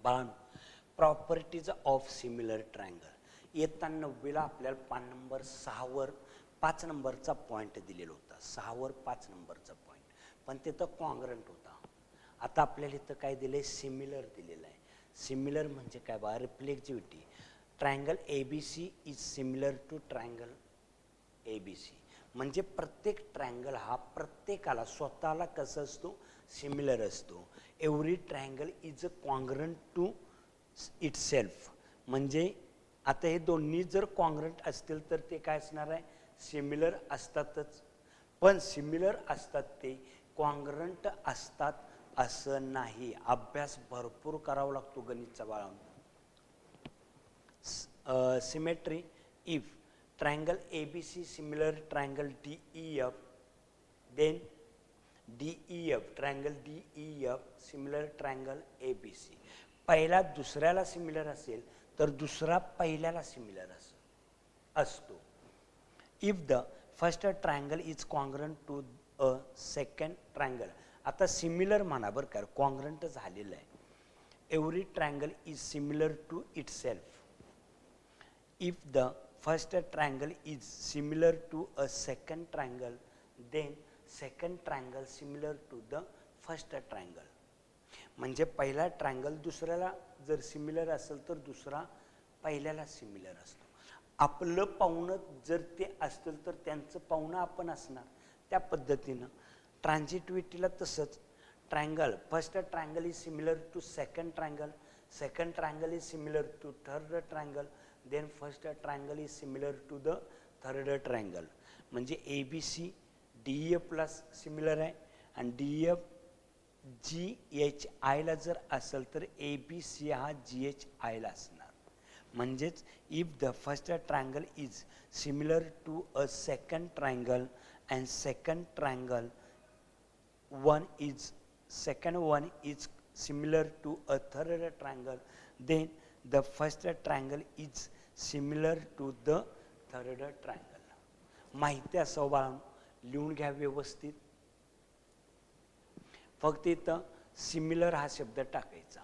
बाळांनो, properties of similar triangle इयत्ता 9वीला आपल्याला पान नंबर 6वर 5 नंबरचा पॉईंट दिलेला होता. 6वर 5 नंबरचा पॉईंट, पण तिथं कॉन्ग्रंट होता. आता आपल्याला इथं काय दिलंय, सिमिलर दिलेलं आहे. सिमिलर म्हणजे काय बा, reflectivity. Triangle ABC is similar to triangle ABC. म्हणजे प्रत्येक ट्रायंगल हा प्रत्येकाला स्वतःला कसं असतो, सिमिलर असतो. Every triangle is a congruent to itself. म्हणजे आता हे दोन्ही जर कॉन्ग्रंट असतील तर ते काय असणार आहे, सिमिलर असतातच. पण सिमिलर असतात ते कॉन्ग्रंट असतात असं नाही. अभ्यास भरपूर करावा लागतो गणितचा बाळांनो. Symmetry. If triangle ABC similar triangle DEF, then DEF triangle DEF similar triangle ABC. पहिला दुसऱ्याला सिमिलर असेल तर दुसरा पहिल्याला सिमिलर असतो. If the first triangle is congruent to a second triangle. आता सिमिलर म्हणा बरं का, कॉन्ग्रंट झालेलं आहे. Every triangle is similar to itself. If the first triangle is similar to a second triangle, then second triangle similar to the first triangle. म्हणजे पहिला triangle दुसऱ्याला जर सिमिलर असेल तर दुसरा पहिल्याला सिमिलर असतो. आपलं पाहुणं जर ते असतील तर त्यांचं पाहुणं आपण असणार. त्या पद्धतीनं ट्रान्झिटिव्हिटीला तसंच. Triangle first triangle is similar to second triangle, second triangle is similar to third triangle, then first triangle is similar to the third triangle. म्हणजे ABC DEF प्लस सिमिलर आहे आणि DEF GHI ला जर असेल तर ABC हा GHI ला असणार. म्हणजेच if the first triangle is similar to a second triangle and second triangle one is similar to a third triangle, then the first triangle is similar to the third triangle. माहिती असं बाळांनो, लिहून घ्या व्यवस्थित. फक्त इथं सिमिलर हा शब्द टाकायचा.